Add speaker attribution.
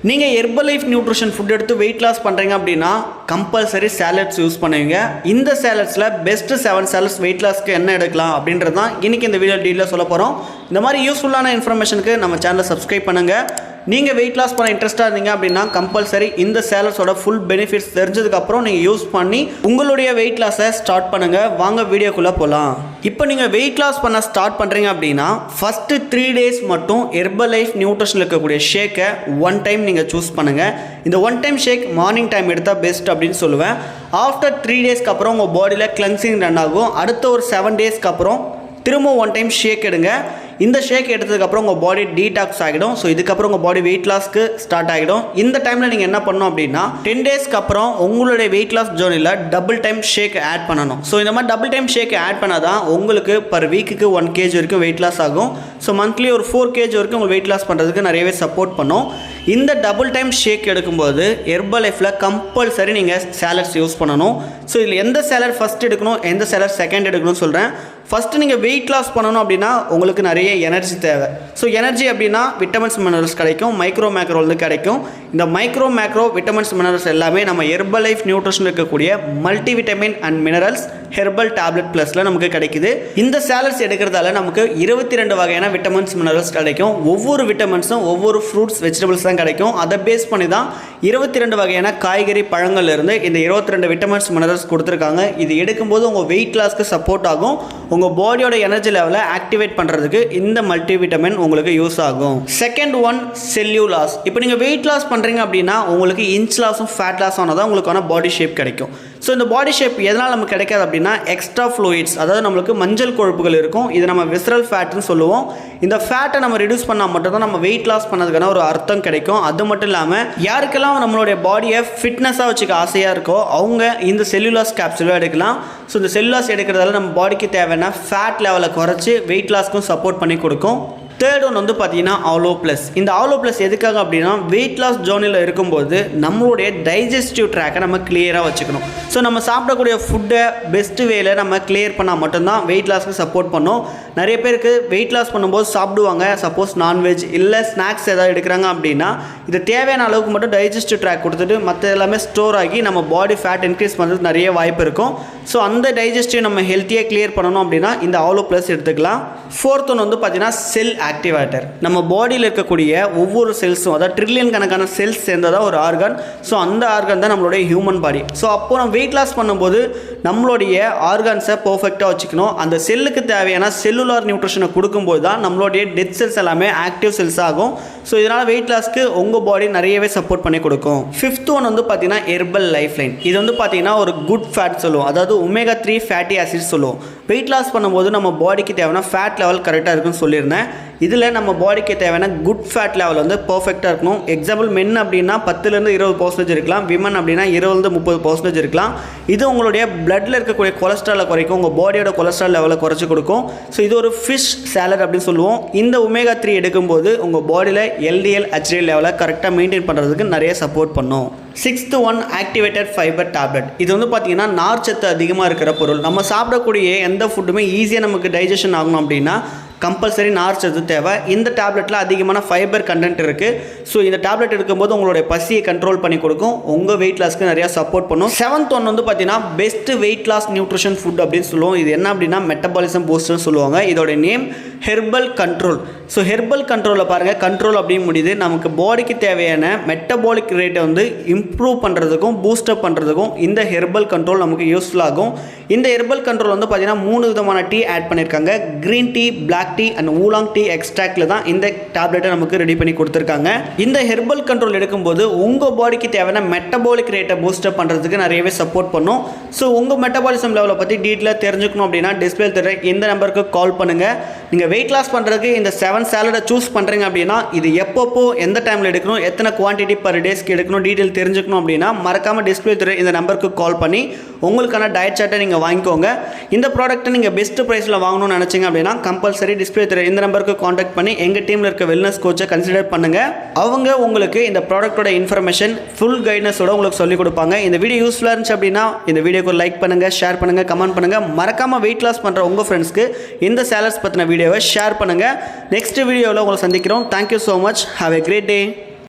Speaker 1: நீங்கள் Herbalife nutrition food எடுத்து weight loss பண்ணுறீங்க அப்படின்னா கம்பல்சரி சாலட்ஸ் யூஸ் பண்ணுவீங்க. இந்த சாலட்ஸில் பெஸ்ட்டு 7 சாலட்ஸ் வெயிட் லாஸ்க்கு என்ன எடுக்கலாம் அப்படின்றது தான் இன்றைக்கி இந்த வீடியோ டீட்டெயிலாக சொல்ல போகிறோம். இந்த மாதிரி யூஸ்ஃபுல்லான இன்ஃபர்மேஷனுக்கு நம்ம சேனலை சப்ஸ்கிரைப் பண்ணுங்கள். நீங்கள் வெயிட் லாஸ் பண்ண இன்ட்ரெஸ்ட்டாக இருந்தீங்க அப்படின்னா கம்பல்சரி இந்த சேலட்ஸோட ஃபுல் பெனிஃபிட்ஸ் தெரிஞ்சதுக்கப்புறம் நீங்கள் யூஸ் பண்ணி உங்களுடைய வெயிட் லாஸை ஸ்டார்ட் பண்ணுங்கள். வாங்க வீடியோக்குள்ளே போகலாம். இப்போ நீங்கள் வெயிட் லாஸ் பண்ண ஸ்டார்ட் பண்ணுறீங்க அப்படின்னா ஃபஸ்ட்டு 3 days மட்டும் ஹெர்பலைஃப் நியூட்ரிஷனில் இருக்கக்கூடிய ஷேக்கை 1 time நீங்கள் சூஸ் பண்ணுங்கள். இந்த 1 time ஷேக் மார்னிங் டைம் எடுத்தால் பெஸ்ட் அப்படின்னு சொல்லுவேன். ஆஃப்டர் 3 daysக்கு அப்புறம் உங்கள் பாடியில் கிளென்சிங் ரன் ஆகும். அடுத்த ஒரு 7 daysக்கு அப்புறம் திரும்ப 1 time ஷேக் எடுங்க. இந்த ஷேக் எடுத்ததுக்கப்புறம் உங்கள் பாடி டீடாக்ஸ் ஆகிடும். ஸோ இதுக்கப்புறம் உங்கள் பாடி வெயிட் லாஸ்க்கு ஸ்டார்ட் ஆகிடும். இந்த டைமில் நீங்கள் என்ன பண்ணணும் அப்படின்னா 10 daysக்கு அப்புறம் உங்களுடைய வெயிட் லாஸ் ஜோர்னியில் டபுள் டைம் ஷேக் ஆட் பண்ணணும். ஸோ இந்த மாதிரி டபுள் டைம் ஷேக் ஆட் பண்ணால் தான் உங்களுக்கு பர் வீக்குக்கு 1 kg வரைக்கும் வெயிட் லாஸ் ஆகும். ஸோ மந்த்லி ஒரு 4 kg வரைக்கும் உங்களுக்கு வெயிட் லாஸ் பண்ணுறதுக்கு நிறையவே சப்போர்ட் பண்ணும். இந்த டபுள் டைம் ஷேக் எடுக்கும்போது ஹெர்பலைஃப்பில் கம்பல்சரி நீங்கள் சாலட்ஸ் யூஸ் பண்ணணும். ஸோ இதில் எந்த சாலட் ஃபஸ்ட் எடுக்கணும், எந்த சாலட் செகண்ட் எடுக்கணும்னு சொல்கிறேன். ஃபஸ்ட்டு நீங்கள் வெயிட் லாஸ் பண்ணணும் அப்படின்னா உங்களுக்கு நிறைய எனர்ஜி தேவை. ஸோ எனர்ஜி அப்படின்னா விட்டமின்ஸ் மினரல்ஸ் கிடைக்கும், மைக்ரோ மேக்ரோ வந்து கிடைக்கும். இந்த மைக்ரோ மேக்ரோ விட்டமின்ஸ் மினரல்ஸ் எல்லாமே நம்ம ஹெர்பலைஃப் நியூட்ரிஷன் இருக்கக்கூடிய multi vitamin and minerals herbal tablet ப்ளஸில் நமக்கு கிடைக்குது. இந்த சாலட்ஸ் எடுக்கிறதால நமக்கு 22 வகையான விட்டமின்ஸ் மினரல்ஸ் கிடைக்கும். ஒவ்வொரு விட்டமின்ஸும் ஒவ்வொரு ஃப்ரூட்ஸ் வெஜிடபிள்ஸ் தான் கிடைக்கும். அதை பேஸ் பண்ணி தான் 22 வகையான காய்கறி பழங்கள் இருந்து இந்த 22 விட்டமின்ஸ் மினரல்ஸ் கொடுத்துருக்காங்க. இது எடுக்கும்போது உங்கள் வெயிட் லாஸ்க்கு சப்போர்ட் ஆகும். உங்கள் பாடியோட எனர்ஜி லெவலை ஆக்டிவேட் பண்ணுறதுக்கு இந்த மல்டி விட்டமின் உங்களுக்கு யூஸ் ஆகும். Second one cellulase. இப்போ நீங்கள் வெயிட் லாஸ் பண்ணுறீங்க அப்படின்னா உங்களுக்கு இன்ச் லாஸும் ஃபேட் லாஸ் ஆனால் தான் உங்களுக்கான பாடி ஷேப் கிடைக்கும். ஸோ இந்த பாடி ஷேப் எதனால் நமக்கு கிடைக்காது அப்படின்னா எக்ஸ்ட்ரா ஃப்ளூயிட்ஸ், அதாவது நம்மளுக்கு மஞ்சள் கொழுப்புகள் இருக்கும். இது நம்ம விசரல் ஃபேட்னு சொல்லுவோம். இந்த ஃபேட்டை நம்ம ரிடியூஸ் பண்ணால் மட்டும்தான் நம்ம வெயிட் லாஸ் பண்ணதுக்கான ஒரு அர்த்தம் கிடைக்கும். அது மட்டும் இல்லாமல் யாருக்கெல்லாம் நம்மளுடைய பாடியை ஃபிட்னஸாக வச்சுக்க ஆசையாக இருக்கோ அவங்க இந்த செல்லுலாஸ் கேப்சூலும் எடுக்கலாம். ஸோ இந்த செல்லுலாஸ் எடுக்கிறதால நம்ம பாடிக்கு தேவையான ஃபேட் லெவலை குறைச்சி வெயிட் லாஸ்க்கும் சப்போர்ட் பண்ணி கொடுக்கும். தேர்ட் ஒன் வந்து பார்த்தீங்கன்னா ஆலோ ப்ளஸ். இந்த ஆலோ ப்ளஸ் எதுக்காக அப்படின்னா வெயிட் லாஸ் ஜோனில் இருக்கும்போது நம்மளுடைய டைஜஸ்டிவ் ட்ராக்கை நம்ம கிளியராக வச்சுக்கணும். ஸோ நம்ம சாப்பிடக்கூடிய ஃபுட்டை பெஸ்ட் வேல நம்ம கிளியர் பண்ணால் மட்டும்தான் வெயிட் லாஸ்க்கு சப்போர்ட் பண்ணும். நிறைய பேருக்கு வெயிட் லாஸ் பண்ணும்போது சாப்பிடுவாங்க, சப்போஸ் நான்வெஜ் இல்லை ஸ்நாக்ஸ் ஏதாவது எடுக்கிறாங்க அப்படின்னா இது தேவையான அளவுக்கு மட்டும் டைஜஸ்டிவ் ட்ராக் கொடுத்துட்டு மற்ற எல்லாமே ஸ்டோர் ஆகி நம்ம பாடி ஃபேட் இன்க்ரீஸ் பண்ணுறதுக்கு நிறைய வாய்ப்பு இருக்கும். ஸோ அந்த டைஜஸ்டிவ் நம்ம ஹெல்த்தியாக கிளியர் பண்ணணும் அப்படின்னா இந்த ஆலோ ப்ளஸ் எடுத்துக்கலாம். ஃபோர்த் ஒன் வந்து பார்த்தீங்கன்னா செல் ஆக்டிவேட்டர். நம்ம பாடியில் இருக்கக்கூடிய ஒவ்வொரு செல்ஸும், அதாவது ட்ரில்லியன் கணக்கான செல்ஸ் சேர்ந்ததாக ஒரு ஆர்கன். ஸோ அந்த ஆர்கன் தான் நம்மளுடைய ஹியூமன் பாடி. ஸோ அப்போது நம்ம வெயிட் லாஸ் பண்ணும்போது நம்மளுடைய ஆர்கன்ஸை பர்ஃபெக்டாக வச்சுக்கணும். அந்த செல்லுக்கு தேவையான செல்லுலார் நியூட்ரிஷனை கொடுக்கும்போது தான் நம்மளுடைய டெட் செல்ஸ் எல்லாமே ஆக்டிவ் செல்ஸ் ஆகும். ஸோ இதனால் வெயிட் லாஸ்க்கு உங்கள் பாடி நிறையவே சப்போர்ட் பண்ணி கொடுக்கும். ஃபிஃப்த் ஒன் வந்து பார்த்தீங்கன்னா ஹெர்பல் லைஃப் லைன். இது வந்து பார்த்தீங்கன்னா ஒரு குட் ஃபேட் சொல்லுவோம், அதாவது ஒமேகா 3 ஃபேட்டி ஆசிட்ஸ் சொல்லுவோம். வெயிட் லாஸ் பண்ணும்போது நம்ம பாடிக்கு தேவையான ஃபேட் லெவல் கரெக்டாக இருக்குன்னு சொல்லியிருந்தேன். இதில் நம்ம பாடிக்கு தேவையான குட் ஃபேட் லெவல் வந்து பர்ஃபெக்டாக இருக்கணும். எக்ஸாம்பிள் மென் அப்படின்னா 10 to 20% இருக்கலாம், விமன் அப்படின்னா 20 to 30% இருக்கலாம். இது உங்களுடைய பிளட்டில் இருக்கக்கூடிய கொலஸ்ட்ராலை குறைக்கும், உங்கள் பாடியோட கொலஸ்ட்ரால் லெவலை குறைச்சி கொடுக்கும். ஸோ இது ஒரு ஃபிஷ் சாலட் அப்படின்னு சொல்லுவோம். இந்த ஒமேகா 3 எடுக்கும்போது உங்கள் பாடியில் LDL HDL லெவலை கரெக்டாக மெயின்டைன் பண்ணுறதுக்கு நிறைய சப்போர்ட் பண்ணும். Sixth one activated fibre tablet. இது வந்து பார்த்தீங்கன்னா நார்ச்சத்து அதிகமாக இருக்கிற பொருள். நம்ம சாப்பிடக்கூடிய எந்த ஃபுட்டுமே ஈஸியாக நமக்கு டைஜஷன் ஆகணும் அப்படின்னா கம்பல்சரி நார்ச்சத்து தேவை. இந்த டேப்லெட்டில் அதிகமான ஃபைபர் கண்டென்ட் இருக்குது. ஸோ இந்த டேப்லெட் எடுக்கும்போது உங்களுடைய பசியை கண்ட்ரோல் பண்ணி கொடுக்கும், உங்கள் வெயிட் லாஸ்க்கு நிறையா சப்போர்ட் பண்ணும். செவன்த் ஒன் வந்து பார்த்தீங்கன்னா best weight loss nutrition food அப்படின்னு சொல்லுவோம். இது என்ன அப்படின்னா மெட்டபாலிசம் பூஸ்டர்னு சொல்லுவாங்க. இதோட name herbal control. So herbal கண்ட்ரோலில் பாருங்கள், கண்ட்ரோல் அப்படின்னு முடியுது. நமக்கு பாடிக்கு தேவையான மெட்டபாலிக் ரேட்டை வந்து இம்ப்ரூவ் பண்ணுறதுக்கும் பூஸ்டப் பண்ணுறதுக்கும் இந்த ஹெர்பல் கண்ட்ரோல் நமக்கு யூஸ்ஃபுல் ஆகும். இந்த ஹெர்பல் கண்ட்ரோல் வந்து பார்த்தீங்கன்னா 3 விதமான டீ ஆட் பண்ணியிருக்காங்க. Green tea, black tea and oolong tea எக்ஸ்ட்ராக்டில் தான் இந்த டேப்லெட்டை நமக்கு ரெடி பண்ணி கொடுத்துருக்காங்க. இந்த ஹெர்பல் கண்ட்ரோல் எடுக்கும்போது உங்கள் பாடிக்கு தேவையான மெட்டபாலிக் ரேட்டை பூஸ்டப் பண்ணுறதுக்கு நிறையவே சப்போர்ட் பண்ணும். ஸோ உங்கள் மெட்டபாலிசம் லெவலை பற்றி டீட்டெயிலாக தெரிஞ்சுக்கணும் அப்படின்னா டிஸ்பிளே தர இந்த நம்பருக்கு கால் பண்ணுங்கள். நீங்கள் வெயிட் லாஸ் பண்ணுறதுக்கு இந்த 7 சாலடை சூஸ் பண்ணுறீங்க அப்படின்னா இது எப்பப்போ எந்த டைமில் எடுக்கணும், எத்தனை குவான்டிட்டி பர் டேஸ்க்கு எடுக்கணும் டீட்டெயில் தெரிஞ்சுக்கணும் அப்படின்னா மறக்காமல் டிஸ்பிளே தர இந்த நம்பருக்கு கால் பண்ணி உங்களுக்கான டயட் சார்ட்டை நீங்கள் வாங்கிக்கோங்க. இந்த ப்ராடக்ட்டை நீங்கள் பெஸ்ட் ப்ரைஸில் வாங்கணும்னு நினச்சிங்க அப்படின்னா கம்பல்சரி டிஸ்பிளே தர இந்த நம்பருக்கு காண்டாக்ட் பண்ணி எங்கள் டீமில் இருக்க வெல்னஸ் கோச்சை கன்சிடர் பண்ணுங்கள். அவங்க உங்களுக்கு இந்த ப்ராடக்ட்டோட இன்ஃபர்மேஷன் ஃபுல் கைட்னஸோட உங்களுக்கு சொல்லிக் கொடுப்பாங்க. இந்த வீடியோ யூஸ்ஃபுல்லாக இருந்துச்சு அப்படின்னா இந்த வீடியோக்கு லைக் பண்ணுங்கள், ஷேர் பண்ணுங்கள், கமெண்ட் பண்ணுங்கள். மறக்காமல் வெயிட் லாஸ் பண்ணுற உங்கள் ஃப்ரெண்ட்ஸ்க்கு இந்த சாலட்ஸ் பற்றின வீடியோவை ஷேர் பண்ணுங்கள். நெக்ஸ்ட் வீடியோவில் உங்களை சந்திக்கிறோம். Thank you so much. Have a great day.